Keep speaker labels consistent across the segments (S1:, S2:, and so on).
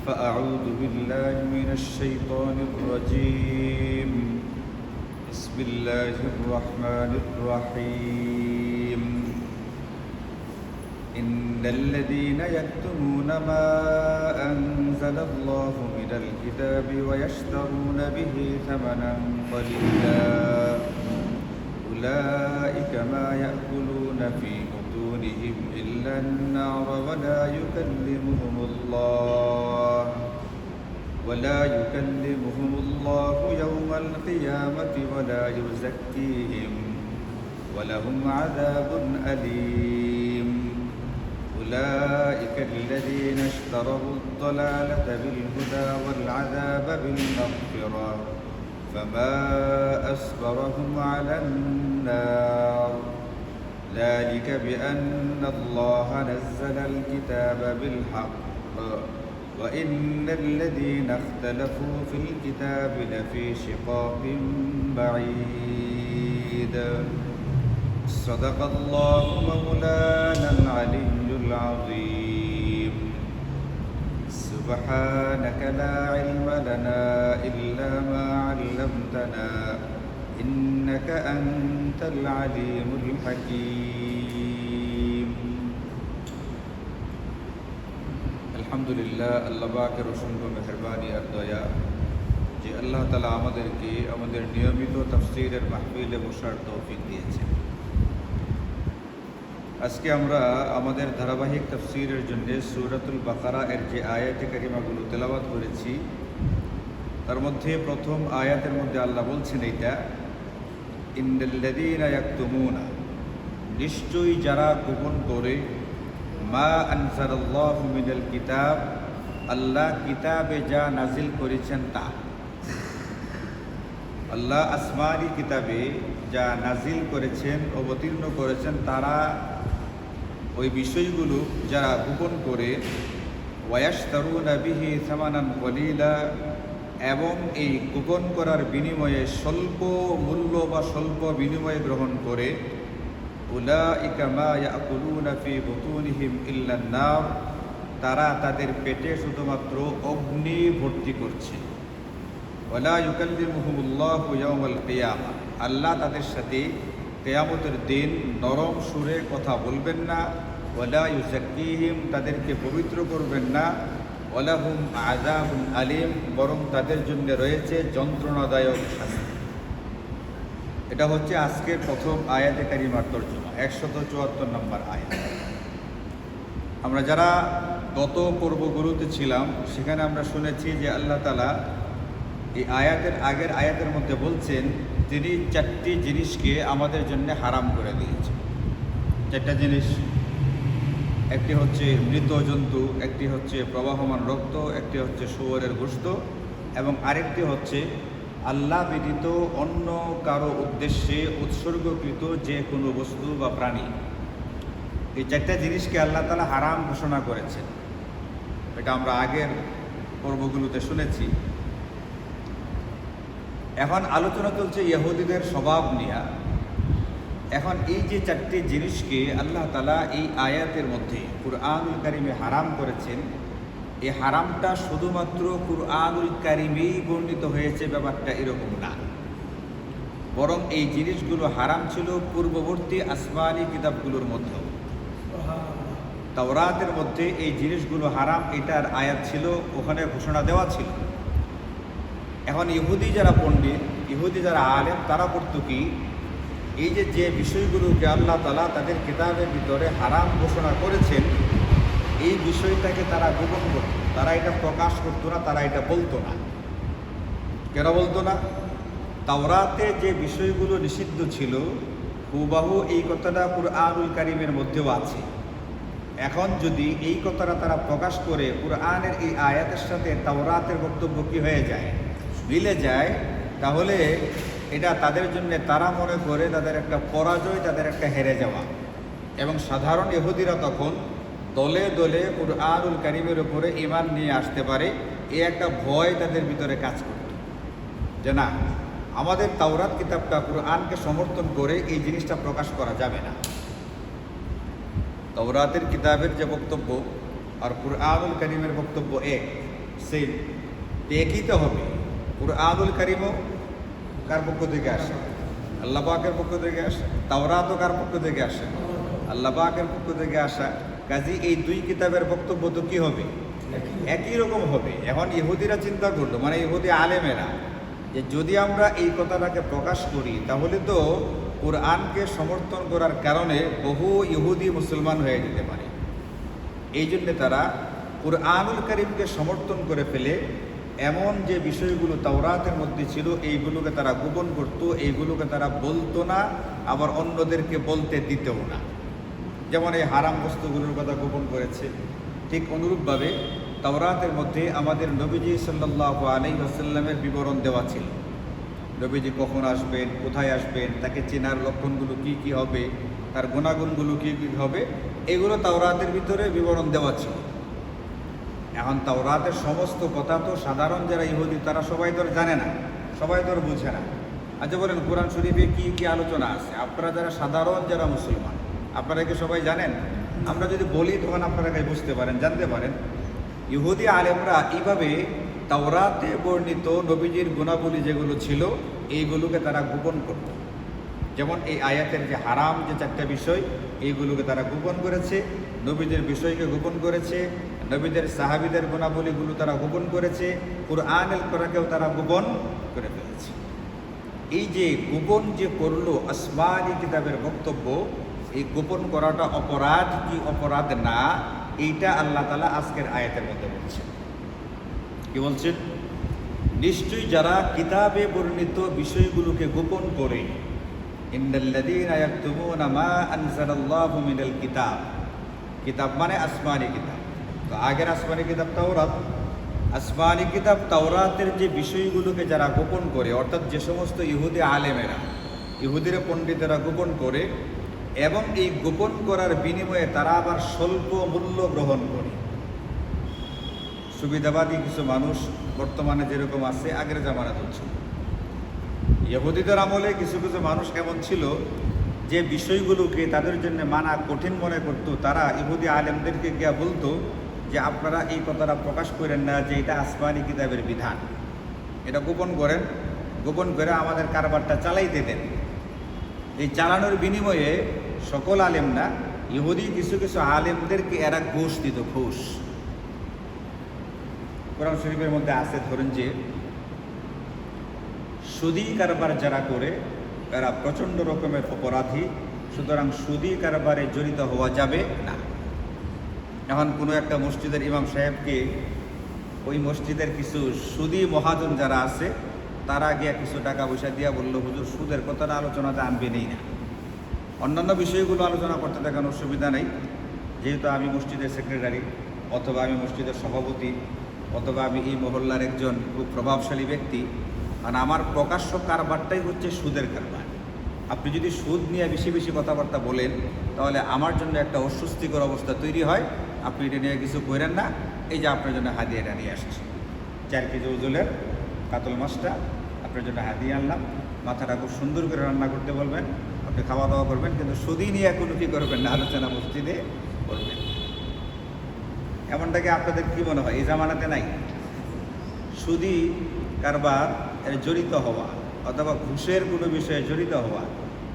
S1: فأعوذ بالله من الشيطان الرجيم. بسم الله الرحمن الرحيم. إن الذين يكتمون ما أنزل الله من الكتاب ويشترون به ثمنا قليلا أولئك ما يأكلون في بطونهم إلا النار ولا يكلمهم الله يوم القيامة ولا يزكيهم ولهم عذاب أليم. أولئك الذين اشتروا الضلالة بالهدى والعذاب بالمغفرة فما أصبرهم على النار. ذلك بأن الله نزل الكتاب بالحق وإن الذين اختلفوا في الكتاب لفي شقاق بعيد. صدق الله مولانا العلي العظيم. سبحانك لا علم لنا إلا ما علمتنا إنك أنت العليم الحكيم. আলহামদুলিল্লাহ, আল্লাহ পাকের অসংখ্য মেহেরবানি আর দয়া যে আল্লাহ তাআলা আমাদেরকে আমাদের নিয়মিত তাফসীরের মাহফিলে বসার তৌফিক দিয়েছেন। আজকে আমরা আমাদের ধারাবাহিক তাফসীরের জন্য সূরাতুল বাকারা এর যে আয়াতে কারিমাগুলো তেলাওয়াত করেছি তার মধ্যে প্রথম আয়াতের মধ্যে আল্লাহ বলছেন এইটা, ইন্নাল্লাযীনা ইয়াকতুমুনা, নিশ্চয়ই যারা গোপন করে, মা আনজালাল্লাহু মিনাল কিতাব, আল্লাহ কিতাবে যা নাজিল করেছেন তা, আল্লাহ আসমানি কিতাবে যা নাজিল করেছেন অবতীর্ণ করেছেন তারা ওই বিষয়গুলো যারা গোপন করে, ওয়ায়াশতারুনা বিহি সামানান কলিলা, এবং এই গোপন করার বিনিময়ে স্বল্প মূল্য বা স্বল্প বিনিময়ে গ্রহণ করে, উলাইকা মা ইয়াকুলুনা ফি বুতুনিহিম ইল্লান নার, তারা তাদের পেটে শুধুমাত্র অগ্নি ভর্তি করছে। ওয়ালা ইউকাল্লিমুহুমুল্লাহু ইয়াওমাল কিয়ামা, আল্লাহ তাদের সাথে কিয়ামতের দিন নরম সুরে কথা বলবেন না। ওয়ালা ইউযাক্কিহিম, তাদেরকে পবিত্র করবেন না। ওয়ালাহুম আযাবুন আলীম, বরং তাদের জন্য রয়েছে যন্ত্রণাদায়ক শাস্তি। এটা হচ্ছে আজকের প্রথম আয়াতে কারিমার তর্জমা, 174 নম্বর আয়াত। আমরা যারা গত পর্বগুলোতে ছিলাম সেখানে আমরা শুনেছি যে আল্লাহ তাআলা এই আয়াতের আগের আয়াতের মধ্যে বলছেন তিনি 4টি জিনিসকে আমাদের জন্য হারাম করে দিয়েছেন। 4টা জিনিস, একটি হচ্ছে মৃত জন্তু, একটি হচ্ছে প্রবাহমান রক্ত, একটি হচ্ছে শুয়োরের গোশত, এবং আরেকটি হচ্ছে আল্লাহ ব্যতীত অন্য কারো উদ্দেশ্যে উৎসর্গকৃত যে কোনো বস্তু বা প্রাণী। এই 4টা জিনিসকে আল্লাহ তাআলা হারাম ঘোষণা করেছেন। এটা আমরা আগের পর্বগুলোতে শুনেছি। এখন আলোচনা চলছে ইহুদিদের স্বভাব নিয়ে। এখন এই যে 4টি জিনিসকে আল্লাহ তাআলা এই আয়াতের মধ্যে কুরআনুল কারিমে হারাম করেছেন, এই হারামটা শুধুমাত্র কুরআনুল কারিমেই বর্ণিত হয়েছে ব্যাপারটা এরকম না, বরং এই জিনিসগুলো হারাম ছিল পূর্ববর্তী আসমানি কিতাবগুলোর মধ্যেও। তাওরাতের মধ্যে এই জিনিসগুলো হারাম এটার আয়াত ছিল, ওখানে ঘোষণা দেওয়া ছিল। এখন ইহুদি যারা পণ্ডিত, ইহুদি যারা আলেম, তারা করতো কি, এই যে বিষয়গুলোকে আল্লাহ তাআলা তাদের কিতাবের ভিতরে হারাম ঘোষণা করেছেন এই বিষয়টাকে তারা গোপন করত, তারা এটা প্রকাশ করতো না, তারা এটা বলতো না। কেন বলতো না? তাওরাতে যে বিষয়গুলো নিষিদ্ধ ছিল হুবাহু এই কথাটা কুরআনুল কারিমের মধ্যেও আছে। এখন যদি এই কথাটা তারা প্রকাশ করে কুরআনের এই আয়াতের সাথে তাওরাতের বক্তব্য কি হয়ে যায়, মিলে যায়, তাহলে এটা তাদের জন্য তারা মনে করে তাদের একটা পরাজয়, তাদের একটা হেরে যাওয়া। এবং সাধারণ ইহুদিরা তখন দলে দলে কুরআনুল কারিমের উপরে ঈমান নিয়ে আসতে পারে, এই একটা ভয় তাদের ভিতরে কাজ করত যে না, আমাদের তাওরাত কিতাবটা কুরআনকে সমর্থন করে এই জিনিসটা প্রকাশ করা যাবে না। তাওরাতের কিতাবের যে বক্তব্য আর কুরআনুল কারীমের বক্তব্য এক, সেম, একই তো হবে। কুরআনুল কারীমও কার পক্ষ থেকে আসে? আল্লাহ পাকের পক্ষ থেকে আসে। তাওরাতও কার পক্ষ থেকে আসে? আল্লাহ পাকের পক্ষ থেকে আসা। কাজী এই দুই কিতাবের বক্তব্য তো কি হবে? একই রকম হবে। এখন ইহুদিরা চিন্তা করলো, মানে ইহুদি আলেমেরা, যে যদি আমরা এই কথাটাকে প্রকাশ করি তাহলে তো কোরআনকে সমর্থন করার কারণে বহু ইহুদি মুসলমান হয়ে যেতে পারে। এই জন্যে তারা কুরআনুল কারীমকে সমর্থন করে ফেলে এমন যে বিষয়গুলো তাওরাতের মধ্যে ছিল এইগুলোকে তারা গোপন করত, এইগুলোকে তারা বলতো না, আবার অন্যদেরকে বলতে দিতেও না। যেমন এই হারাম বস্তুগুলোর কথা গোপন করেছে, ঠিক অনুরূপভাবে তাওরাতের মধ্যে আমাদের নবীজি সাল্লাল্লাহু আলাইহি ওয়াসাল্লামের বিবরণ দেওয়া ছিল। নবীজি কখন আসবেন, কোথায় আসবেন, তাকে চেনার লক্ষণগুলো কি কি হবে, তার গুণাগুণগুলো কি কি হবে, এগুলো তাওরাতের ভিতরে বিবরণ দেওয়া ছিল। এখন তাওরাতের সমস্ত কথা তো সাধারণ যারা ইহুদি তারা সবাই তো জানে না, সবাই তো বুঝে না। আচ্ছা বলেন, কোরআন শরীফে কি কি আলোচনা আছে? আপনারা যারা সাধারণ যারা মুসলমান, আপনারা কি সবাই জানেন? আমরা যদি বলি তখন আপনারা বুঝতে পারেন, জানতে পারেন। ইহুদি আলেমরা এইভাবে তাওরাতে বর্ণিত নবীজির গুণাবলী যেগুলো ছিল এইগুলোকে তারা গোপন করত। যেমন এই আয়াতের যে হারাম যে চারটা বিষয়, এইগুলোকে তারা গোপন করেছে, নবীদের বিষয়কে গোপন করেছে, নবীদের সাহাবীদের গুণাবলীগুলো তারা গোপন করেছে, কুরআনুল কারীমকেও তারা গোপন করে ফেলেছে। এই যে গোপন যে করলো আসমানি কিতাবের বক্তব্য, এই গোপন করাটা অপরাধ কি অপরাধ না, এইটা আল্লাহ তাআলা আজকের আয়াতের মধ্যে বলছেন। কি বলছেন? নিশ্চয়ই যারা কিতাবে বর্ণিত বিষয়গুলোকে গোপন করে, ইন্নাল্লাযীনা ইয়াকতুমুনা মা আনজালাল্লাহু মিনাল কিতাব, কিতাব মানে আসমানি কিতাব। তো আগের আসমানি কিতাব তাওরাত, আসমানি কিতাব তাওরাতের যে বিষয়গুলোকে যারা গোপন করে, অর্থাৎ যে সমস্ত ইহুদি আলেমেরা, ইহুদিরা পণ্ডিতেরা গোপন করে, এবং এই গোপন করার বিনিময়ে তারা আবার স্বল্প মূল্য গ্রহণ করে। সুবিধাবাদী কিছু মানুষ বর্তমানে যেরকম আছে, আগের জামানাতেও ছিল। ইহুদিদের আমলে কিছু কিছু মানুষ এমন ছিল যে বিষয়গুলোকে তাদের জন্য মানা কঠিন মনে করত। তারা ইহুদি আলেমদেরকে গিয়া বলতো যে আপনারা এই কথাটা প্রকাশ করেন না যে এটা আসমানি কিতাবের বিধান, এটা গোপন করেন, গোপন করে আমাদের কারবারটা চালাইতে দেন। এই চালানোর বিনিময়ে সকল আলেম না, ইহুদি কিছু কিছু আলেমদেরকে এরা ঘুষ দিত, ঘুষ। কোরআন শরীফের মধ্যে আছে, ধরেন যে সুদী কারবার যারা করে এরা প্রচণ্ড রকমের অপরাধী, সুতরাং সুদী কারবারে জড়িত হওয়া যাবে না। এখন কোনো একটা মসজিদের ইমাম সাহেবকে ওই মসজিদের কিছু সুদী মহাজন যারা আছে তারা গিয়া কিছু টাকা পয়সা দিয়া বললো, হুজুর সুদের কথাটা আলোচনাতে আনবেনই না, অন্যান্য বিষয়গুলো আলোচনা করতে দেখানোর অসুবিধা নেই, যেহেতু আমি মসজিদের সেক্রেটারি, অথবা আমি মসজিদের সভাপতি, অথবা আমি এই মহল্লার একজন খুব প্রভাবশালী ব্যক্তি, আর আমার প্রকাশ্য কারবারটাই হচ্ছে সুদের কারবার। আপনি যদি সুদ নিয়ে বেশি বেশি কথাবার্তা বলেন তাহলে আমার জন্য একটা অস্বস্তিকর অবস্থা তৈরি হয়। আপনি এটা নিয়ে কিছু করেন না। এই যে আপনার জন্য হাদিয়াটা নিয়ে আসছি, 4 কেজি ওজনের কাতল মাছটা আপনার জন্য হাদিয়া আনলাম। মাথাটা খুব সুন্দর করে রান্না করতে বলবেন, আপনি খাওয়া দাওয়া করবেন, কিন্তু সুদী নিয়ে কোনো কি করবেন না, আলোচনা মসজিদে করবেন। এমনটাকে আপনাদের কি মনে হয় এই জামানাতে নাই? সুদী কারবার জড়িত হওয়া অথবা ঘুষের কোনো বিষয়ে জড়িত হওয়া,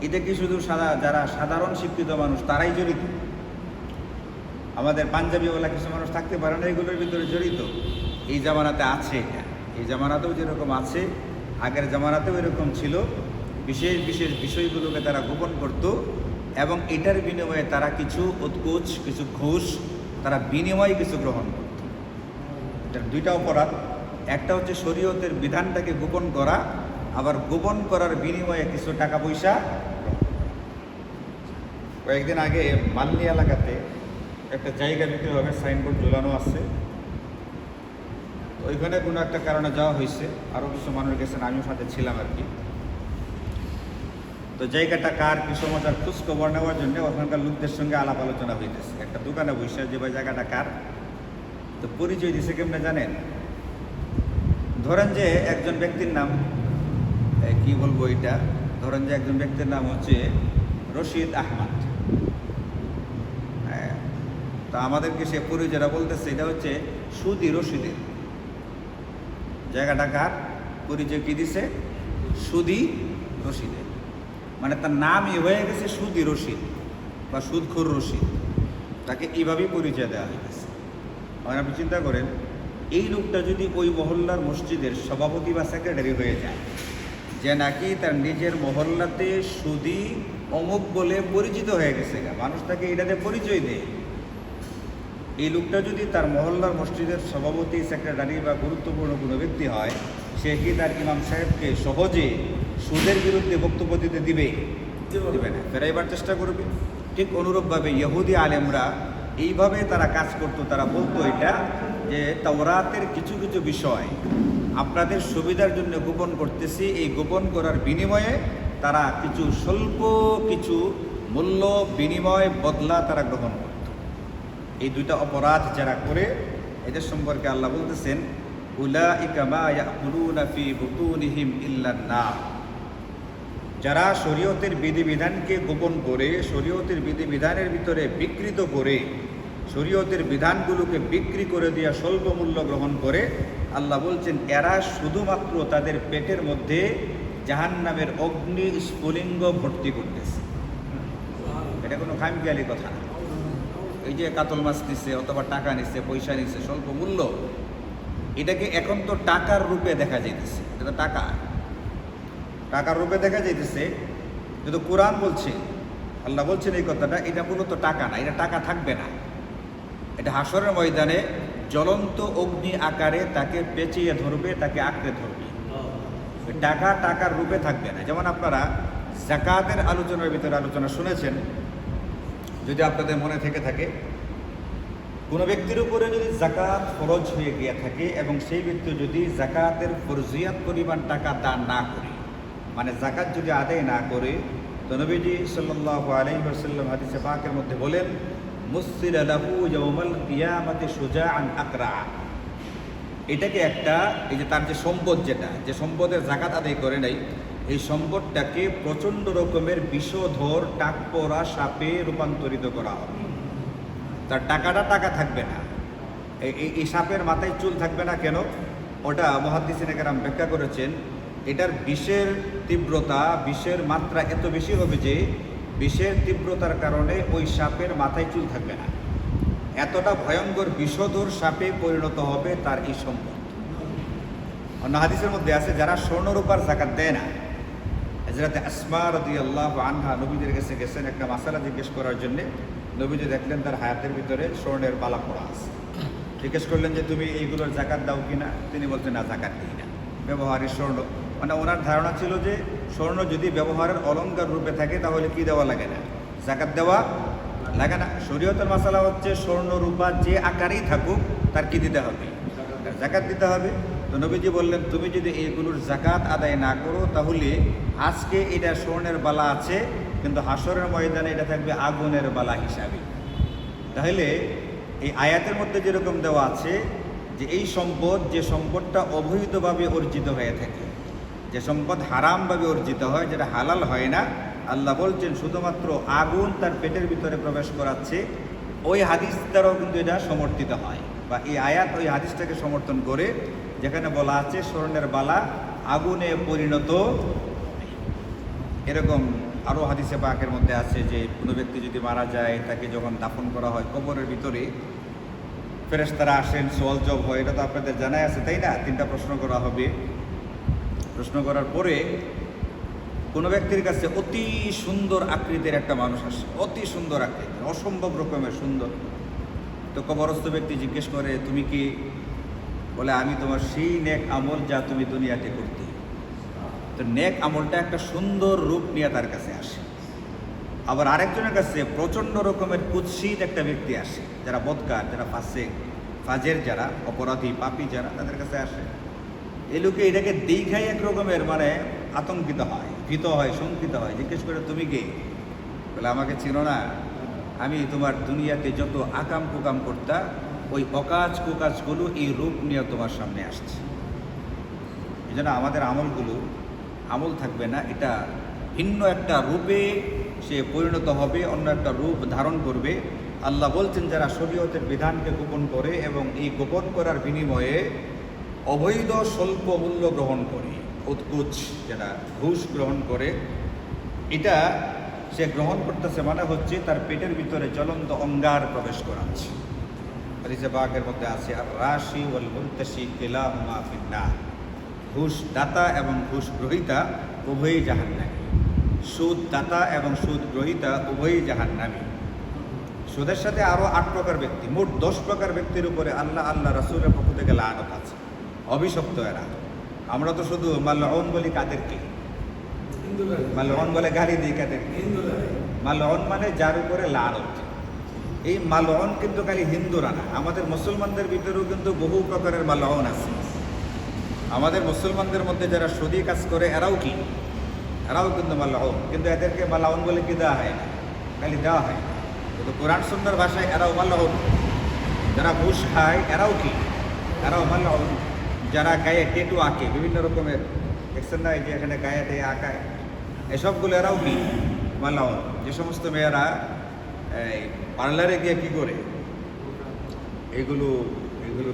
S1: এটা কি শুধু যারা সাধারণ শিক্ষিত মানুষ তারাই জড়িত? আমাদের পাঞ্জাবিওয়ালা কিছু মানুষ থাকতে পারে না এগুলোর ভিতরে জড়িত? এই জামানাতে আছে এটা, এই জামানাতেও যেরকম আছে আগের জামানাতেও এরকম ছিল। বিশেষ বিশেষ বিষয়গুলোকে তারা গোপন করত এবং এটার বিনিময়ে তারা কিছু উৎকোচ, কিছু ঘুষ, তারা বিনিময়ে কিছু গ্রহণ করত। এটার দুইটা অপরাধ, একটা হচ্ছে শরীয়তের বিধানটাকে গোপন করা, আবার গোপন করার বিনিময়ে কিছু টাকা পয়সা। কয়েকদিন আগে মালনি এলাকাতে একটা জায়গা বিক্রি হবে, সাইনবোর্ড ঝোলানো আছে, ওইখানে কোনো একটা কারণে যাওয়া হয়েছে, আরও কিছু মানুষ গেছেন, আমিও সাথে ছিলাম আর কি। তো জায়গাটা কার, কি সমাচার খোঁজ খবর নেওয়ার জন্য ওখানকার লোকদের সঙ্গে আলাপ আলোচনা হইতেছে। একটা দোকানে বসে যে ভাই জায়গাটা কার, তো পরিচয় দিছে কেমনে জানেন? ধরেন যে একজন ব্যক্তির নাম, কি বলবো এটা, ধরেন যে একজন ব্যক্তির নাম হচ্ছে রশিদ আহমদ। তো আমাদেরকে সে পরিচয়টা বলতেছে এটা হচ্ছে সুদী রশিদের। জায়গাটা কার? পরিচয় কি দিছে? সুদী রশিদের। মানে তার নামই হয়ে গেছে সুদী রশিদ বা সুদখোর রশিদ, তাকে এইভাবেই পরিচয় দেওয়া হয়ে গেছে। আপনি চিন্তা করেন, এই লোকটা যদি ওই মহল্লার মসজিদের সভাপতি বা সেক্রেটারি হয়ে যায়, যে নাকি তার নিজের মহল্লাতে সুদী অমুক বলে পরিচিত হয়ে গেছে, মানুষ তাকে এটাতে পরিচয় দেয়, এই লোকটা যদি তার মহল্লার মসজিদের সভাপতি, সেক্রেটারি বা গুরুত্বপূর্ণ কোনো ব্যক্তি হয়, সে কি তার ইমাম সাহেবকে সহজে সুদের বিরুদ্ধে বক্তব্য দিতে দিবে? দিবে না, ফেরাইবার চেষ্টা করবে। ঠিক অনুরূপভাবে ইহুদি আলেমরা এইভাবে তারা কাজ করতো। তারা বলতো এটা যে তাওরাতের কিছু কিছু বিষয় আপনাদের সুবিধার জন্য গোপন করতেছি, এই গোপন করার বিনিময়ে তারা কিছু স্বল্প কিছু মূল্য বিনিময় বদলা তারা গ্রহণ করত। এই দুইটা অপরাধ যারা করে, এদের সম্পর্কে আল্লাহ বলতেছেন, উলাইকা মা ইয়াকুলুনা ফি বুতুনিহিম ইল্লান নার। যারা শরীয়তের বিধিবিধানকে গোপন করে, শরীয়তের বিধিবিধানের ভিতরে বিকৃত করে, শরীয়তের বিধানগুলোকে বিক্রি করে দিয়া স্বল্প মূল্য গ্রহণ করে, আল্লাহ বলছেন এরা শুধুমাত্র তাদের পেটের মধ্যে জাহান্নামের অগ্নি স্ফুলিঙ্গ ভর্তি করতেছে। এটা কোনো খামখেয়ালি কথা না। এই যে কাতল মাছ নিচ্ছে অথবা টাকা নিচ্ছে, পয়সা নিচ্ছে স্বল্প মূল্য, এটাকে এখন তো টাকার রূপে দেখা যাইতেছে। এটা তো টাকার রূপে দেখা যাইতেছে। কিন্তু কোরআন বলছে, আল্লাহ বলছেন এই কথাটা, এটা মূলত টাকা না, এটা টাকা থাকবে না। এটা হাসরের ময়দানে জ্বলন্ত অগ্নি আকারে তাকে পেঁচিয়ে ধরবে, তাকে আঁকড়ে ধরবে। টাকার রূপে থাকবে না। যেমন আপনারা যাকাতের আলোচনার ভিতরে আলোচনা শুনেছেন, যদি আপনাদের মনে থেকে থাকে, কোনো ব্যক্তির উপরে যদি যাকাত ফরজ হয়ে গিয়ে থাকে এবং সেই ব্যক্তি যদি যাকাতের ফরজিয়াত পরিমাণ টাকা দান না করে, মানে যাকাত যদি আদায় না করে, তো নবীজি সাল্লাল্লাহু আলাইহি ওয়াসাল্লাম হাদিসে পাকের মধ্যে বলেন, মুসসিলা লাহু ইয়াউমাল কিয়ামাতি শুজাআন আকরা। এটাকে একটা, এই যে তার যে সম্পদ, যে সম্পদের যাকাত আদায় করে নাই, এই সম্পদটাকে প্রচণ্ড রকমের বিষধর টাকপোড়া সাপে রূপান্তরিত করা হবে। তার টাকা থাকবে না। এই সাপের মাথায় চুল থাকবে না কেন? ওটা মুহাদ্দিসিনে কেরাম ব্যাখ্যা করেছেন, এটার বিষের তীব্রতা, বিষের মাত্রা এত বেশি হবে যে বিষের তীব্রতার কারণে ওই সাপের মাথায় চুল থাকবে না। এতটা ভয়ঙ্কর বিষধর সাপে পরিণত হবে তার এই সম্পদ। অন্য হাদিসের মধ্যে আছে, যারা স্বর্ণরূপার যাকাত দেয় না, হযরত আসমা রাদিয়াল্লাহু আনহা নবীদের কাছে গেছেন একটা মাসালা জিজ্ঞেস করার জন্যে। নবীজি দেখলেন তার হায়াতের ভিতরে স্বর্ণের বালা পড়া আছে। জিজ্ঞেস করলেন যে তুমি এইগুলোর যাকাত দাও কিনা? তিনি বলছেন না, যাকাত দিই না, ব্যবহারের স্বর্ণ। মানে ওনার ধারণা ছিল যে স্বর্ণ যদি ব্যবহারের অলংকার রূপে থাকে তাহলে কি দেওয়া লাগে না? যাকাত দেওয়া লাগে না। শরীয়তের মাসালা হচ্ছে স্বর্ণ রূপা যে আকারেই থাকুক তার কি দিতে হবে? যাকাত দিতে হবে। তো নবীজি বললেন, তুমি যদি এইগুলোর যাকাত আদায় না করো তাহলে আজকে এটা স্বর্ণের বালা আছে, কিন্তু হাসরের ময়দানে এটা থাকবে আগুনের বালা হিসাবে। তাহলে এই আয়াতের মধ্যে যেরকম দেওয়া আছে যে এই সম্পদ, যে সম্পদটা অবৈধভাবে অর্জিত হয়ে থাকে, যে সম্পদ হারামভাবে অর্জিত হয়, যেটা হালাল হয় না, আল্লাহ বলছেন শুধুমাত্র আগুন তার পেটের ভিতরে প্রবেশ করাচ্ছে। ওই হাদিস দ্বারাও কিন্তু এটা সমর্থিত হয়, বা এই আয়াত ওই হাদিসটাকে সমর্থন করে, যেখানে বলা আছে স্বর্ণের বালা আগুনে পরিণত। এরকম আরও হাদিসে পাকের মধ্যে আছে যে কোনো ব্যক্তি যদি মারা যায়, তাকে যখন দাফন করা হয় কবরের ভিতরে ফেরেশতারা আসেন, সওয়াল জবাব হয়। এটা তো আপনাদের জানাই আছে, তাই না? 3টা প্রশ্ন করা হবে। প্রশ্ন করার পরে কোনো ব্যক্তির কাছে অতি সুন্দর আকৃতির একটা মানুষ আসে, অতি সুন্দর আকৃতির, অসম্ভব রকমের সুন্দর। তো কবরস্থ ব্যক্তি জিজ্ঞেস করে, তুমি কি? বলে, আমি তোমার সেই নেক আমল যা তুমি দুনিয়াতে করতে। তো নেক আমলটা একটা সুন্দর রূপ নিয়ে তার কাছে আসে। আবার আরেকজনের কাছে প্রচণ্ড রকমের কুৎসিত একটা ব্যক্তি আসে, যারা বদকার, যারা ফাজের, যারা অপরাধী, পাপী যারা, তাদের কাছে আসে। এই লোকে এটাকে দেখাই এক রকমের মানে আতঙ্কিত হয়, ভীত হয়, শঙ্কিত হয়। জিজ্ঞেস করে, তুমি কে? বলে, আমাকে চিনো না? আমি তোমার দুনিয়াতে যত আকাম কুকাম করতা, ওই অকাজ কুকাজগুলো এই রূপ নিয়ে তোমার সামনে আসছে। এই জন্য আমাদের আমল থাকবে না, এটা ভিন্ন একটা রূপে সে পরিণত হবে, অন্য একটা রূপ ধারণ করবে। আল্লাহ বলছেন, যারা শরীয়তের বিধানকে গোপন করে এবং এই গোপন করার বিনিময়ে অবৈধ স্বল্প মূল্য গ্রহণ করে, উৎকুচ যেটা ঘুষ গ্রহণ করে, এটা সে গ্রহণ করতেছে মানে হচ্ছে তার পেটের ভিতরে জ্বলন্ত অঙ্গার প্রবেশ করাচ্ছে। হাদিসে পাকের মধ্যে আছে আর রাশি ওয়াল মুরতাশি কিলাহুমা ফিন্নার, ঘুষ দাতা এবং ঘুষ গ্রহীতা উভয়ই জাহান্নামী। সুদ দাতা এবং সুদ গ্রহীতা উভয়ই জাহান্নামী। সুদের সাথে আরও 8 প্রকার ব্যক্তি, মোট 10 প্রকার ব্যক্তির উপরে আল্লাহ রাসূলের পক্ষ থেকে লানত আছে, অভিশপ্ত এরা। আমরা তো শুধু মালউন বলি কাদেরকে? মালউন বলে গালি দিই কাদেরকে? মালউন মানে যার উপরে লানত। এই মালউন কিন্তু খালি হিন্দুরা না, আমাদের মুসলমানদের ভিতরেও কিন্তু বহু প্রকারের মালউন আছে। আমাদের মুসলমানদের মধ্যে যারা সুদী কাজ করে এরাও কি? এরাও কিন্তু মালউন, কিন্তু এদেরকে মালউন বলে কি দেওয়া হয় না, খালি দেওয়া হয়। কিন্তু কোরআন সুন্নাহর ভাষায় এরাও মালউন। যারা ঘুষ খায় এরাও কি? এরাও মালউন। যারা গায়ে টেটু আঁকে বিভিন্ন রকমের, দেখছেন না এই যে এখানে গায়ে দিয়ে আঁকায়, এসবগুলো এরাও কি? মালউন। যে সমস্ত মেয়েরা এই পার্লারে গিয়ে কী করে এগুলো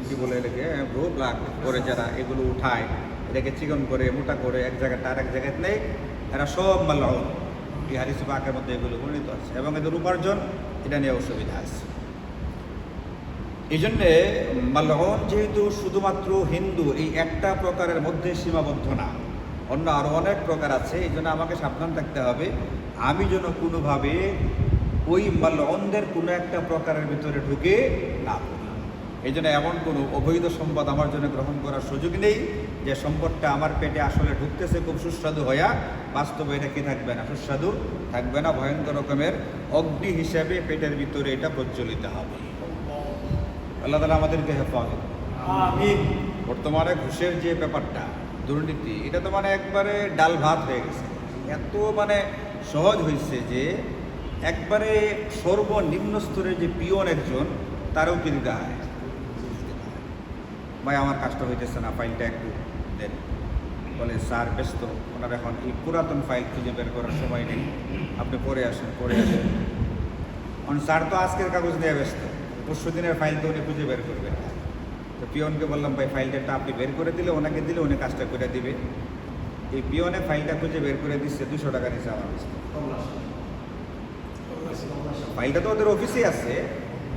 S1: কি বলে এটাকে ভ্রু প্লাগ করে, যারা এগুলো উঠায়, এটাকে চিকন করে মোটা করে এক জায়গাটা আর এক জায়গায় নেই, এরা সব মালউন। এই হাদিস পাকের মধ্যে এগুলো বর্ণিত আছে এবং এদের উপার্জন এটা নিয়ে অসুবিধা আছে। এই জন্যে মালউন যেহেতু শুধুমাত্র হিন্দু এই একটা প্রকারের মধ্যে সীমাবদ্ধ না, অন্য আরও অনেক প্রকার আছে। এই জন্য আমাকে সাবধান থাকতে হবে আমি যেন কোনোভাবে ওই মালউনদের কোনো একটা প্রকারের ভিতরে ঢুকে না পড়ি। এই জন্য এমন কোনো অবৈধ সম্পদ আমার জন্য গ্রহণ করার সুযোগ নেই যে সম্পদটা আমার পেটে আসলে ঢুকতেছে খুব সুস্বাদু হইয়া, বাস্তবে এটা কি থাকবে না, সুস্বাদু থাকবে না, ভয়ঙ্কর রকমের অগ্নি হিসাবে পেটের ভিতরে এটা প্রজ্বলিত হবে। আল্লাহ তাআলা আমাদেরকে হেফাজত। বর্তমানে ঘুষের যে ব্যাপারটা, দুর্নীতি, এটা তো মানে একবারে ডাল ভাত হয়ে গেছে। এত মানে সহজ হয়েছে যে একবারে সর্বনিম্ন স্তরের যে পিয়ন একজন, তারও কি দিতে হয়, ভাই আমার কাজটা হইতেছে না, ফাইলটা একটু দেন। বলে স্যার ব্যস্ত, ওনার এখন এই পুরাতন ফাইল খুঁজে বের করার সময় নেই, আপনি পরে আসেন। স্যার তো আজকের কাগজ দিয়ে ব্যস্ত, পরশু দিনের ফাইল তো উনি খুঁজে বের করবেন। তো পিয়নকে বললাম ভাই ফাইলটা আপনি বের করে দিলে, ওনাকে দিলে উনি কাজটা করে দিবে। এই পিয়নে ফাইলটা খুঁজে বের করে দিচ্ছে, 200 টাকা নিচ্ছে আমার কাছে। ফাইলটা তো ওদের অফিসেই আছে।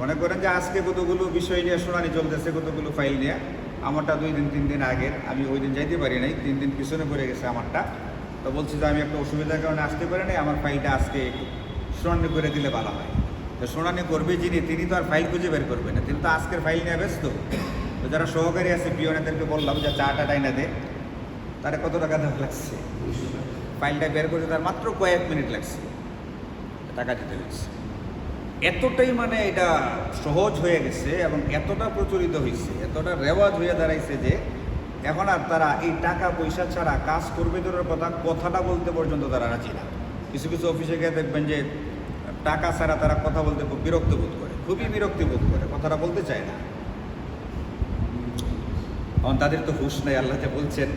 S1: মনে করেন যে আজকে কতগুলো বিষয় নিয়ে শুনানি চলতেছে, কতগুলো ফাইল নিয়ে। আমারটা 2 দিন 3 দিন আগের, আমি ওই দিন যাইতে পারি নাই, 3 দিন পিছনে পড়ে গেছে আমারটা। তো বলছি যে আমি একটা অসুবিধার কারণে আসতে পারি নাই, আমার ফাইলটা আজকে শুনানি করে দিলে ভালো হয়। তো শুনানি করবে যিনি, তিনি তো আর ফাইল খুঁজে বের করবেন না, তিনি তো আজকের ফাইল নিয়ে ব্যস্ত। তো যারা সহকারী আছে পিওনেদেরকে বললাম যে চাটা টাইনা দে, তারা কত টাকা দেওয়া লাগছে, ফাইলটা বের করতে তার মাত্র কয়েক মিনিট লাগছে, টাকা দিতে লাগছে। এতটাই মানে এটা সহজ হয়ে গেছে এবং এতটা প্রচলিত হয়েছে, এতটা রেওয়াজ হয়ে দাঁড়াইছে যে এখন আর তারা এই টাকা পয়সা ছাড়া কাজ করবে দূরের কথাটা বলতে পর্যন্ত তারা রাজি না। কিছু কিছু অফিসে গিয়ে দেখবেন যে টাকা ছাড়া তারা কথা বলতে খুব বিরক্ত বোধ করে, খুবই বিরক্তি বোধ করে, কথাটা বলতে চায় না। কারণ তাদের তো হুঁশ নেই। আল্লাহ যে বলছেন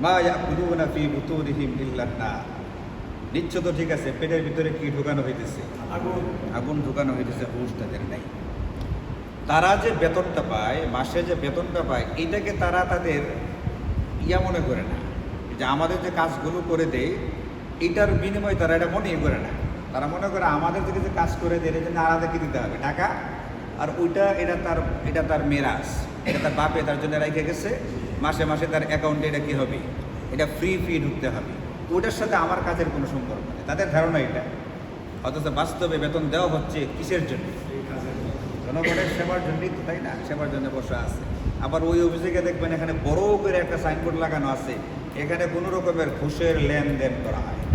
S1: মা ইয়াকুলুনা ফি বুতুনিহিম ইল্লান নার, নিশ্চয় তো ঠিক আছে পেটের ভিতরে কি ঢুকানো হইতেছে, আগুন ঢুকানো হইতেছে, হুঁশ তাদের নাই। তারা যে বেতনটা পায়, মাসে যে বেতনটা পায়, এটাকে তারা তাদের ইয়া মনে করে না, যে আমাদের যে কাজগুলো করে দেয় এটার বিনিময়ে তারা এটা মনেই করে না। তারা মনে করে আমাদের থেকে যে কাজ করে দেয়, এর জন্য আলাদাকে দিতে হবে টাকা, আর ওইটা এটা তার মেরাজ, এটা তার বাপে তার জন্য রেখে গেছে, মাসে মাসে তার অ্যাকাউন্টে এটা কী হবে, এটা ফ্রি ঢুকতে হবে। ওটার সাথে আমার কাজের কোনো সম্পর্ক নেই, তাদের ধারণা এটা। অথচ বাস্তবে বেতন দেওয়া হচ্ছে কিসের জন্য? জনগণের সেবার জন্যই তো, তাই না? সেবার জন্য বসে আছে। আবার ওই অফিসে দেখবেন এখানে বড় করে একটা সাইনবোর্ড লাগানো আছে, এখানে কোনো রকমের ঘুষের লেনদেন করা হয় না।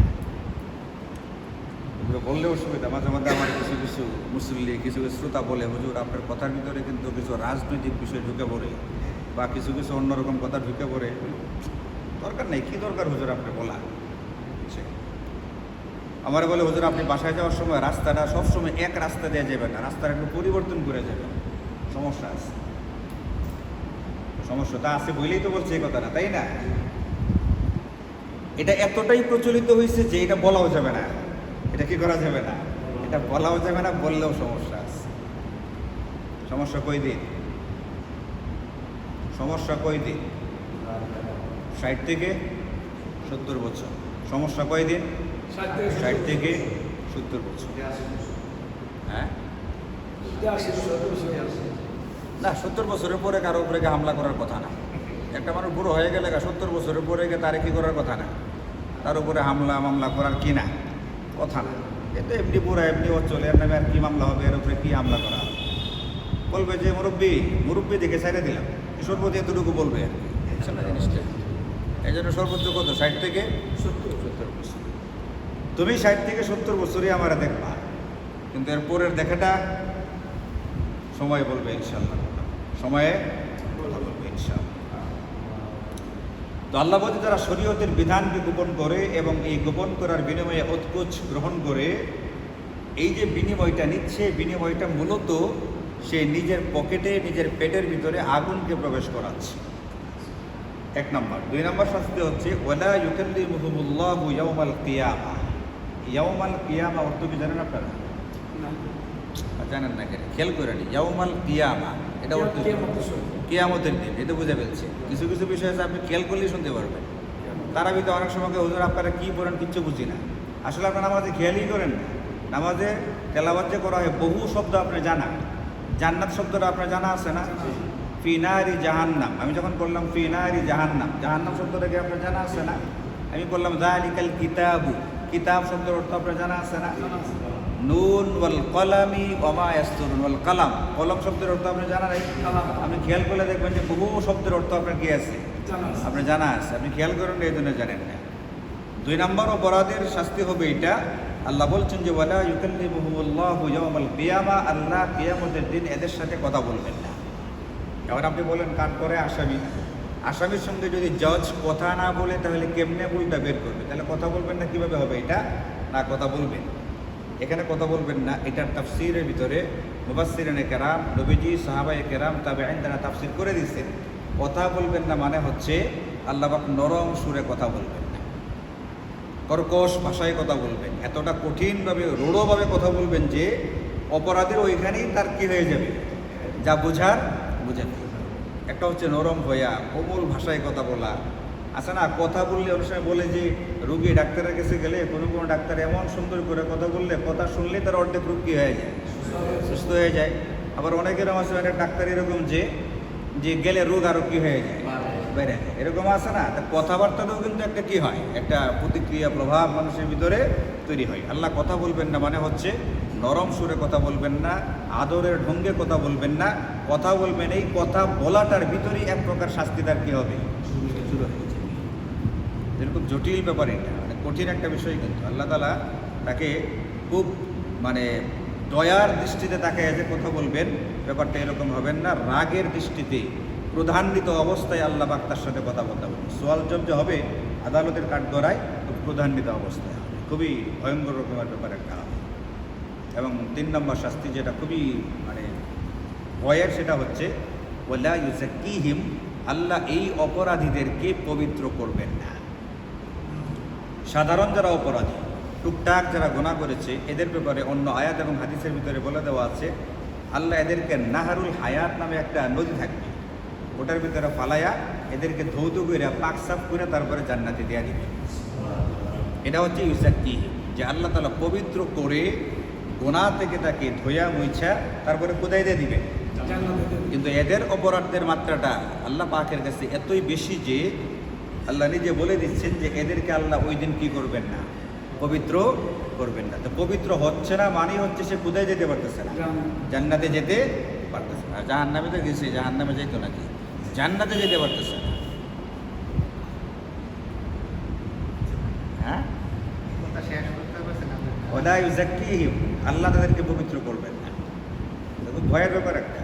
S1: বললে অসুবিধা, মাঝে মাঝে আমার কিছু মুসল্লি, কিছু শ্রোতা বলে হুজুর আপনার কথার ভিতরে কিন্তু কিছু রাজনৈতিক বিষয় ঢুকে পড়ে, বা কিছু অন্যরকম কথা ঢুকে পড়ে। দরকার নেই, কী দরকার হুজুর আপনি বলা? আমার বলে হুজুর আপনি বাসায় যাওয়ার সময় রাস্তাটা সবসময় এক রাস্তা দিয়ে যাবেন না, রাস্তাটা একটু পরিবর্তন করে যাবেন, সমস্যা আছে। সমস্যা তা আছে বলেই তো বলছে এই কথাটা, তাই না? এটা এতটাই প্রচলিত হয়েছে যে এটা বলাও যাবে না, এটা কি করা যাবে না, এটা বলাও যাবে না, বললেও সমস্যা আছে। সমস্যা কই দিন? সমস্যা কয়দিন? 60 থেকে 70 বছর। সমস্যা কয়দিন? 60 থেকে 70 বছর। হ্যাঁ না, 70 বছরের পরে কারো উপরে হামলা করার কথা না। একটা মানুষ বুড়ো হয়ে গেলে 70 বছরের পরে তারে কি করার কথা না, তার উপরে হামলা মামলা করার কি না কথা না। এটা এমনি বুড়া এমনি ও চলে, এর নামে আর কি মামলা হবে, এর উপরে কি হামলা করা হবে? বলবে যে মুরব্বী দেখে ছেড়ে দিলাম, সর্বোচ্চ এতটুকু বলবে আর কি, বুঝছেন না জিনিসটা? এই জন্য সর্বোচ্চ কত? 60 থেকে 70 বছর। তুমি 60 থেকে 70 বছরই আমার দেখবা, কিন্তু এর পরের দেখাটা সময় বলবে ইনশাআল্লাহ, সময়ে কথা বলবে ইনশাআল্লাহ। তো আল্লাহ বলতে যারা শরীয়তের বিধানকে গোপন করে এবং এই গোপন করার বিনিময়ে উৎকোচ গ্রহণ করে, এই যে বিনিময়টা নিচ্ছে, বিনিময়টা মূলত সে নিজের পকেটে, নিজের পেটের ভিতরে আগুনকে প্রবেশ করাচ্ছে। 1 নম্বর। 2 নম্বর শাস্তি হচ্ছে ওয়ালা ইউকাল্লিমুহুমুল্লাহু ইয়াওমাল কিয়ামা। ইয়াওমাল কিয়ামা অর্থ কি জানেন আপনারা? জানেন না কেন? খেয়াল করে নি, ইয়াওমাল কিয়ামা এটা অর্থ কিয়ামতের দিন, এটা বুঝে ফেলছে। কিছু কিছু বিষয় আছে আপনি খেয়াল করলেই শুনতে পারবেন। তারা ভিতরে অনেক সময় হুজুর আপনারা কি পড়েন কিচ্ছু বুঝি না। আসলে আপনারা নামাজে খেয়ালই করেন না। নামাজে তেলাওয়াত যে করা হয় বহু শব্দ আপনি জানা। জান্নাত শব্দটা আপনার জানা আছে না? ফিনারি জাহান্নাম, আমি যখন বললাম ফিনারি জাহান্নাম, জাহান্নাম শব্দটা কি আপনার জানা আছে না? আমি বললাম যালিকাল কিতাবু, কিতাব শব্দের অর্থ আপনার জানা আছে না? নুন ওয়াল কলামি ওয়া মা ইয়াসতুরুন, ওয়াল কালাম, কলম শব্দের অর্থ আপনি জানা নাই? আপনি খেয়াল করলে দেখবেন যে বহু শব্দের অর্থ আপনার কি আছে, আপনার জানা আছে। আপনি খেয়াল করেন এই জন্য জানেন না। 2 নম্বর অপরাধের শাস্তি হবে এটা। আল্লাহ বলছেন যে ওয়ালা ইউকাল্লিমুহুমুল্লাহু ইয়াওমাল কিয়ামা, আল্লাহ কিয়ামতের দিন এদের সাথে কথা বলবেন না। এবার আপনি বলেন কান করে আসামি, আসামির সঙ্গে যদি জজ কথা না বলে তাহলে কেমনে ভুলটা বের করবে? তাহলে কথা বলবেন না, কিভাবে হবে এটা? না কথা বলবেন, এখানে কথা বলবেন না। এটার তাফসিরের ভিতরে মুফাসসিরিনে কেরাম, নবীজি, সাহাবায়ে কেরাম, তাবেঈন তারা তাফসির করে দিয়েছেন। কথা বলবেন না মানে হচ্ছে আল্লাহ পাক নরম সুরে কথা বলবেন না, কর্কশ ভাষায় কথা বলবেন, এতটা কঠিনভাবে রূঢ়ভাবে কথা বলবেন যে অপরাধীর ওইখানেই তার কি হয়ে যাবে, যা বোঝার বুঝে নেবে। একটা হচ্ছে নরম হইয়া কোমল ভাষায় কথা বলা আছে না? কথা বললে অনেক সময় বলে যে রুগী ডাক্তারের কাছে গেলে কোনো কোনো ডাক্তার এমন সুন্দর করে কথা বললে, কথা শুনলে তার অর্ধেক রোগ কী হয়ে যায়, সুস্থ হয়ে যায়। আবার অনেকের আছে অনেক ডাক্তার এরকম যে গেলে রোগ আরও কী হয়ে যায়, বেড়ে যায়, এরকম আছে না? তা কথাবার্তাটাও কিন্তু একটা কী হয়, একটা প্রতিক্রিয়া প্রভাব মানুষের ভিতরে তৈরি হয়। আল্লাহ কথা বলবেন না মানে হচ্ছে নরম সুরে কথা বলবেন না, আদরের ঢঙ্গে কথা বলবেন না, কথা বলবেন এই কথা বলাটার ভিতরেই এক প্রকার শাস্তিদার কী হবে, শুরু হয়ে যাবে। এরকম জটিল ব্যাপার, এটা মানে কঠিন একটা বিষয়। কিন্তু আল্লাহ তাআলা তাকে খুব মানে দয়ার দৃষ্টিতে তাকে যে কথা বলবেন, ব্যাপারটা এরকম হবেন না। রাগের দৃষ্টিতে প্রধান্বিত অবস্থায় আল্লাহ পাক তার সাথে কথা বলতে হবে। সোয়াল জব যে হবে আদালতের কাঠগড়ায়, খুব প্রধান্বিত অবস্থায় হবে, খুবই ভয়ঙ্কর রকমের ব্যাপার একটা হবে। এবং 3 নম্বর শাস্তি যেটা খুবই মানে ভয়ের, সেটা হচ্ছে ওয়ালা ইউযাক্কিহিম, আল্লাহ এই অপরাধীদেরকে পবিত্র করবেন না। সাধারণ যারা অপরাধী, টুকটাক যারা গুনাহ করেছে, এদের ব্যাপারে অন্য আয়াত এবং হাদিসের ভিতরে বলে দেওয়া আছে আল্লাহ এদেরকে নাহারুল হায়াত নামে একটা নদী থাকবে, ওটার ভিতরে ফালাইয়া এদেরকে ধৌত করে পাক সাফ করে তারপরে জান্নাতে দেওয়া দিবে। এটা হচ্ছে ইউযাক্কিহিম, যে আল্লাহ তাআলা পবিত্র করে গুনাহ থেকে তাকে ধোয়া মুছা তারপরে কোথায় দিয়ে দিবে, কিন্তু এদের অপরাধের মাত্রাটা আল্লাহ পাকের কাছে এতই বেশি যে আল্লাহ নিজে বলে দিচ্ছেন যে এদেরকে আল্লাহ ওই দিন কি করবেন না, পবিত্র করবেন না। তো পবিত্র হচ্ছে না মানে হচ্ছে সে কোথায় যেতে পারতেছে না, জান্নাতে যেতে পারতেছে না। জাহান্নামে তো গেছে, জাহান্নামে যেত নাকি, জান্নাতে যেতে পারতেছে না। হ্যাঁ, ওয়ালা ইউযাক্কিহিম, আল্লাহ তাদেরকে পবিত্র করবেন না। খুব ভয়ের ব্যাপার একটা,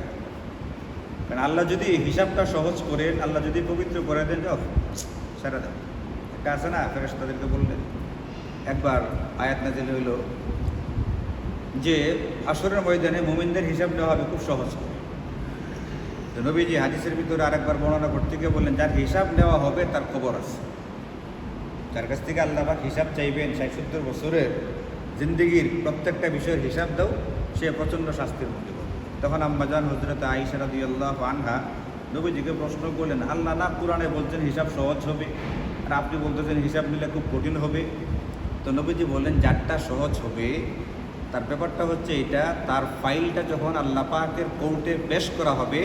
S1: কারণ আল্লাহ যদি হিসাবটা সহজ করেন, আল্লাহ যদি পবিত্র করে দেন, যাও সেরা দাও। একটা আছে না, ফেরেশতাদেরকে বললেন একবার আয়াত নাযিল হইল যে আসরের ময়দানে মুমিনদের হিসাব নেওয়া হবে খুব সহজ করে। তো নবীজি হাদিসের ভিতরে আরেকবার বর্ণনা করতে গিয়ে বললেন যার হিসাব নেওয়া হবে তার খবর আছে, যার কাছ থেকে আল্লাহ পাক হিসাব চাইবেন 60-70 বছরের জিন্দেগির প্রত্যেকটা বিষয়ের হিসাব দাও, সে প্রচণ্ড শাস্তির মধ্যে পড়বে। তখন আম্মাজান হযরত আয়েশা রাদিয়াল্লাহু আনহা নবীজিকে প্রশ্ন করলেন, আল্লাহ না কোরআনে বলছেন হিসাব সহজ হবে, আর আপনি বলতেছেন হিসাব নিলে খুব কঠিন হবে। তো নবীজি বললেন যারটা সহজ হবে তার ব্যাপারটা হচ্ছে এটা, তার ফাইলটা যখন আল্লাহ পাকের কোর্টে পেশ করা হবে,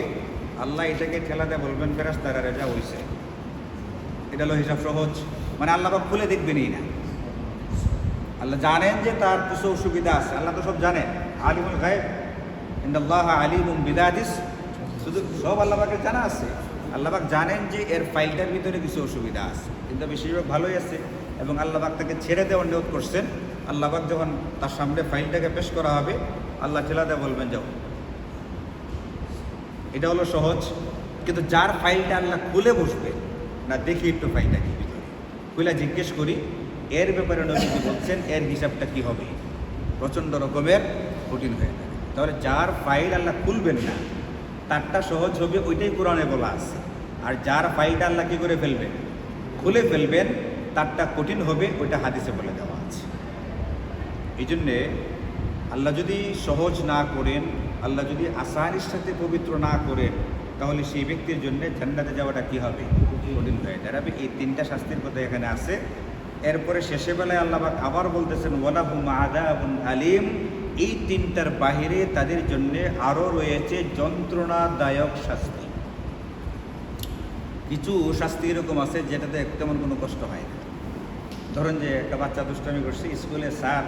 S1: আল্লাহ এটাকে ঠেলাতে বলবেন ফেরেশতারা যা হইছে, এটা হলো হিসাব সহজ। মানে আল্লাহ পাক খুলে দেখবেনই না। আল্লাহ জানেন যে তার কিছু অসুবিধা আছে, আল্লাহ তো সব জানেন। আলিমুল গায়ব ইন্নাল্লাহা আলিমুম বিযাতিস, শুধু সব আল্লাহ পাকের জানা আছে। আল্লাহ পাক জানেন যে এর ফাইলটার ভিতরে কিছু অসুবিধা আছে, কিন্তু বেশিরভাগ ভালোই আছে, এবং আল্লাহ পাক তাকে ছেড়ে দেওয়ার নিয়ত করছেন। আল্লাহ পাক যখন তার সামনে ফাইলটাকে পেশ করা হবে, আল্লাহ ঠেলাতে বলবেন যাও। এটা হলো সহজ। কিন্তু যার ফাইলটা আল্লাহ খুলে বসবে না, দেখি একটু ফাইলটা কি ভিতরে, খুলে জিজ্ঞেস করি, এর ব্যাপারে নবীজি বলছেন এর হিসাবটা কি হবে, প্রচণ্ড রকমের কঠিন হয়ে যাবে। তাহলে যার ফাইল আল্লাহ খুলবেন না তারটা সহজ হবে, ওইটাই কোরআনে বলা আছে। আর যার ফাইলটা আল্লাহ কী করে ফেলবেন, খুলে ফেলবেন, তারটা কঠিন হবে, ওইটা হাদিসে বলে দেওয়া আছে। এই জন্যে আল্লাহ যদি সহজ না করেন, আল্লাহ যদি আসানির সাথে পবিত্র না করেন, তাহলে সেই ব্যক্তির জন্য জান্নাতে যাওয়াটা কী হবে, কঠিন হয়ে দাঁড়াবে। এই তিনটা শাস্তির কথা এখানে আছে। এরপরে শেষে বেলায় আল্লাহ পাক আবার বলতেছেন ওয়ালাহুম আযাবুন আলীম, এই তিনটার বাহিরে তাদের জন্য আরও রয়েছে যন্ত্রণাদায়ক শাস্তি। কিছু শাস্তি এরকম আছে যেটাতে তেমন কোনো কষ্ট হয় না। ধরেন যে একটা বাচ্চা দুষ্টামি করছে, স্কুলে স্যার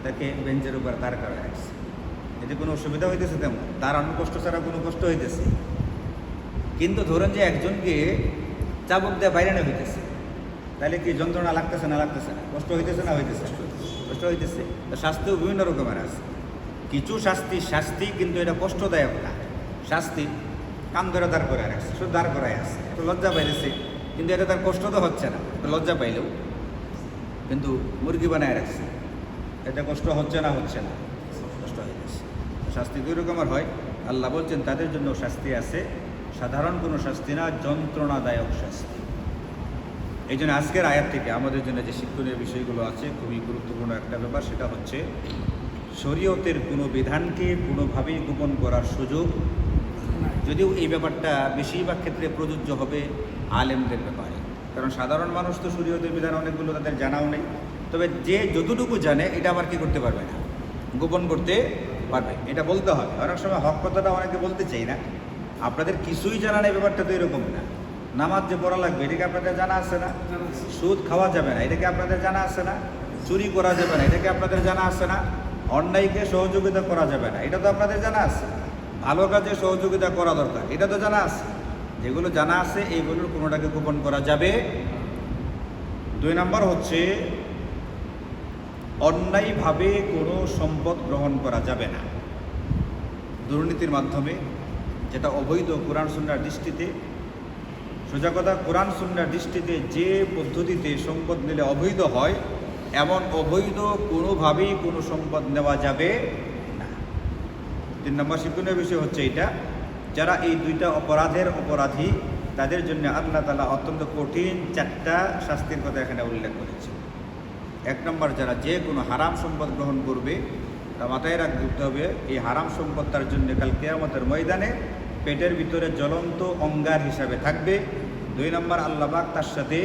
S1: তাকে বেঞ্চের উপর দাঁড় করা রাখছে, এতে কোনো অসুবিধা হইতেছে তেমন, তার অন্য কষ্ট ছাড়া কোনো কষ্ট হইতেছে। কিন্তু ধরেন যে একজনকে চাবুক দিয়ে বাইরে না হইতেছে, তাহলে কি যন্ত্রণা লাগতেছে না, লাগতেছে না, কষ্ট হইতেছে না, হইতেছে, কষ্ট হইতেছে। তো শাস্তিও বিভিন্ন রকমের আছে। কিছু শাস্তি কিন্তু এটা কষ্টদায়ক না। শাস্তি কান ধরে দাঁড় করে রাখছে, শুধু দাঁড় করাই আছে, একটু লজ্জা পাইতেছে, কিন্তু এটা তার কষ্ট তো হচ্ছে না, লজ্জা পাইলেও। কিন্তু মুরগি বানায় রাখছে, এটা কষ্ট হচ্ছে না, কষ্ট হয়ে গেছে। শাস্তি দুই রকমের হয়। আল্লাহ বলছেন তাদের জন্য শাস্তি আছে, সাধারণ কোনো শাস্তি না, যন্ত্রণাদায়ক শাস্তি। এই জন্য আজকের আয়াত থেকে আমাদের জন্য যে শিক্ষণীয় বিষয়গুলো আছে, খুবই গুরুত্বপূর্ণ একটা ব্যাপার, সেটা হচ্ছে শরীয়তের কোনো বিধানকে কোনোভাবেই গোপন করার সুযোগ। যদিও এই ব্যাপারটা বেশিরভাগ ক্ষেত্রে প্রযোজ্য হবে আলেমদের ব্যাপারে, কারণ সাধারণ মানুষ তো শরীয়তের বিধান অনেকগুলো তাদের জানাও নেই। তবে যে যতটুকু জানে এটা আবার কি করতে পারবে না, গোপন করতে পারবে, এটা বলতে হবে। অনেক সময় হক কথাটা অনেকে বলতে চাই না, আপনাদের কিছুই জানা নেই, ব্যাপারটা তো এরকম না। নামাজ যে পড়া লাগবে এটাকে আপনাদের জানা আছে না? সুদ খাওয়া যাবে না এটাকে আপনাদের জানা আছে না? চুরি করা যাবে না এটাকে আপনাদের জানা আছে না? অন্যায়কে সহযোগিতা করা যাবে না এটা তো আপনাদের জানা আছে। ভালো কাজে সহযোগিতা করা দরকার এটা তো জানা আছে। যেগুলো জানা আছে এইগুলোর কোনোটাকে গোপন করা যাবে। 2 নম্বর হচ্ছে অন্যায়ভাবে কোনো সম্পদ গ্রহণ করা যাবে না, দুর্নীতির মাধ্যমে, যেটা অবৈধ কোরআন সুন্নাহর দৃষ্টিতে। সোজা কথা, কোরআন সুন্নাহর দৃষ্টিতে যে পদ্ধতিতে সম্পদ নিলে অবৈধ হয়, এমন অবৈধ কোনোভাবেই কোনো সম্পদ নেওয়া যাবে না। 3 নম্বর শিক্ষণীয় বিষয় হচ্ছে এটা, যারা এই 2টা অপরাধের অপরাধী তাদের জন্য আল্লাহ তাআলা অত্যন্ত কঠিন 4টা শাস্তির কথা এখানে উল্লেখ করেছে। 1 নম্বর, যারা যে কোনো হারাম সম্পদ গ্রহণ করবে তা মাথায় রাখতে হবে এই হারাম সম্পদ তার জন্য কাল কিয়ামতের ময়দানে পেটের ভিতরে জ্বলন্ত অঙ্গার হিসাবে থাকবে। 2 নম্বর, আল্লাহ পাক তার সাথে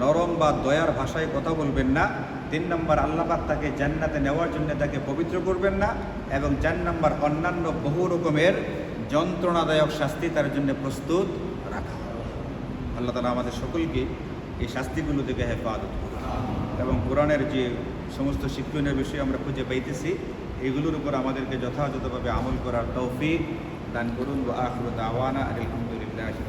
S1: নরম বা দয়ার ভাষায় কথা বলবেন না। 3 নম্বর, আল্লাহ পাক তাকে জান্নাতে নেওয়ার জন্য তাকে পবিত্র করবেন না। এবং 4 নম্বর, অন্যান্য বহু রকমের যন্ত্রণাদায়ক শাস্তি তার জন্য প্রস্তুত রাখা। আল্লাহ তাআলা আমাদের সকলকে এই শাস্তিগুলো থেকে হেফাজত করুন এবং কোরআনের যে সমস্ত শিক্ষণীয় বিষয় আমরা খুঁজে পাইতেছি এগুলোর উপর আমাদেরকে যথাযথভাবে আমল করার তৌফিক দান করুন। ওয়া আখিরু দাওয়ানা আলহামদুলিল্লাহি।